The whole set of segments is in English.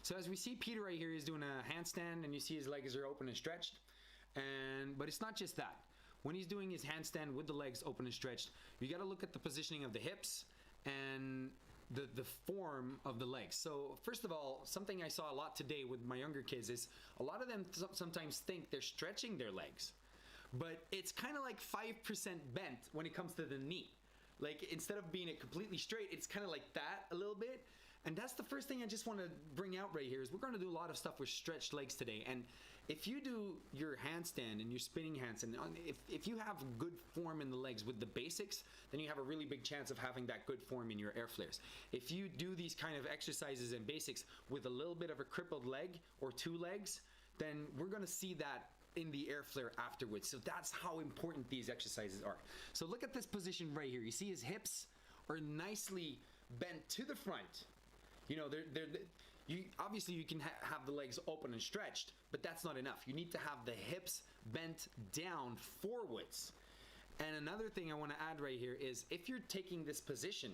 So as we see Peter right here, he's doing a handstand, and you see his legs are open and stretched. But it's not just that. When he's doing his handstand with the legs open and stretched, you got to look at the positioning of the hips and the form of the legs. So first of all, something I saw a lot today with my younger kids is a lot of them sometimes think they're stretching their legs, but it's kind of like 5% bent when it comes to the knee. Like instead of being it completely straight, it's kind of like that a little bit. And that's the first thing I just want to bring out right here is we're going to do a lot of stuff with stretched legs today. And if you do your handstand and your spinning handstand, if you have good form in the legs with the basics, then you have a really big chance of having that good form in your Airflares. If you do these kind of exercises and basics with a little bit of a crippled leg or two legs, then we're going to see that in the Airflare afterwards. So that's how important these exercises are. So look at this position right here. You see his hips are nicely bent to the front. You know, obviously you can have the legs open and stretched, but that's not enough. You need to have the hips bent down forwards. And another thing I want to add right here is if you're taking this position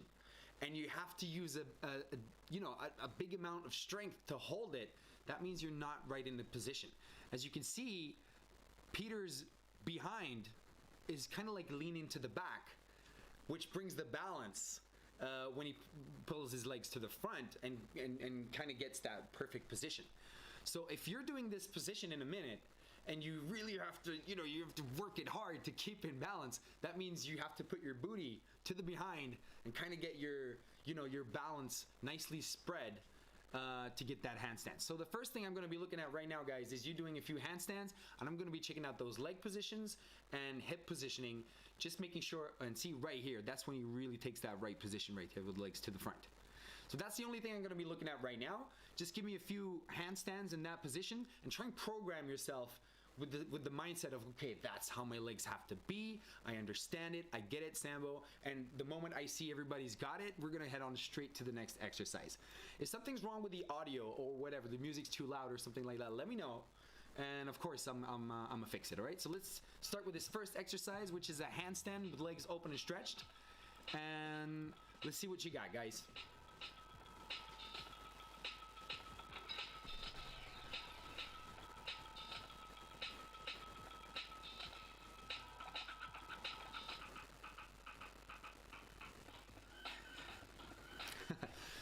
and you have to use a big amount of strength to hold it, that means you're not right in the position. As you can see, Peter's behind is kind of like leaning to the back, which brings the balance when he pulls his legs to the front and kind of gets that perfect position. So if you're doing this position in a minute and you really have to, you have to work it hard to keep in balance, that means you have to put your booty to the behind and kind of get your balance nicely spread to get that handstand. So the first thing I'm going to be looking at right now, guys, is you doing a few handstands, and I'm going to be checking out those leg positions and hip positioning, just making sure, and see right here, that's when he really takes that right position right there with legs to the front. So that's the only thing I'm going to be looking at right now. Just give me a few handstands in that position and try and program yourself with the mindset of, okay, that's how my legs have to be. I understand it. I get it, Sambo. And the moment I see everybody's got it, we're going to head on straight to the next exercise. If something's wrong with the audio or whatever, the music's too loud or something like that, let me know. And of course, I'm gonna fix it, all right? So let's start with this first exercise, which is a handstand with legs open and stretched. And let's see what you got, guys.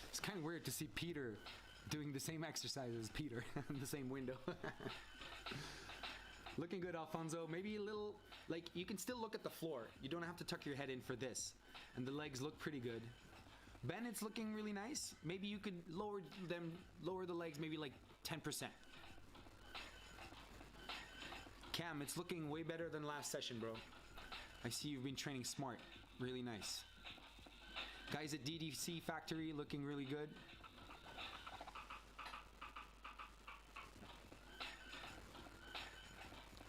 It's kind of weird to see Peter doing the same exercise as Peter in the same window. Looking good, Alfonso. Maybe a little, like, you can still look at the floor. You don't have to tuck your head in for this. And the legs look pretty good. Ben, it's looking really nice. Maybe you could lower the legs maybe like 10%. Cam, it's looking way better than last session, bro. I see you've been training smart. Really nice. Guys at DDC Factory looking really good.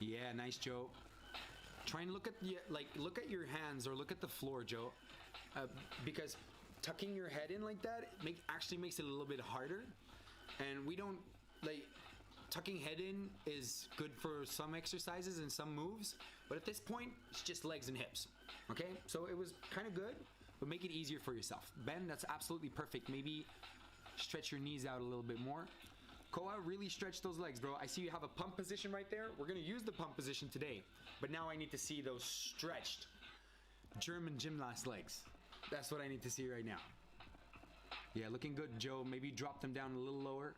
Yeah, nice, Joe. Try and look at your hands or look at the floor, Joe, because tucking your head in like that actually makes it a little bit harder. And we don't tucking head in is good for some exercises and some moves, but at this point it's just legs and hips. Okay, so it was kind of good, but make it easier for yourself. Ben, that's absolutely perfect. Maybe stretch your knees out a little bit more. Koa, really stretch those legs, bro. I see you have a pump position right there. We're gonna use the pump position today, but now I need to see those stretched German gymnast legs. That's what I need to see right now. Yeah, looking good, Joe. Maybe drop them down a little lower.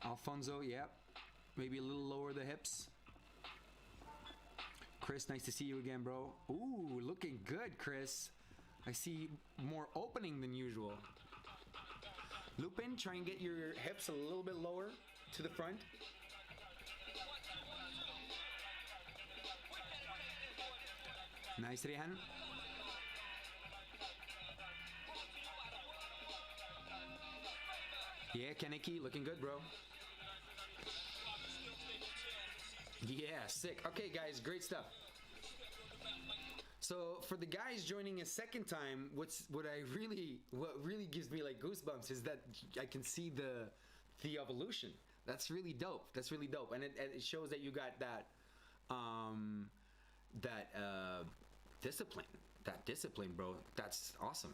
Alfonso, yeah. Maybe a little lower the hips. Chris, nice to see you again, bro. Ooh, looking good, Chris. I see more opening than usual. Lupin, try and get your hips a little bit lower to the front. Nice, Rehan. Yeah, Kaneki, looking good, bro. Yeah, sick. Okay, guys, great stuff. So for the guys joining a second time, what really gives me like goosebumps is that I can see the evolution. That's really dope. That's really dope, and it shows that you got that discipline. That discipline, bro. That's awesome.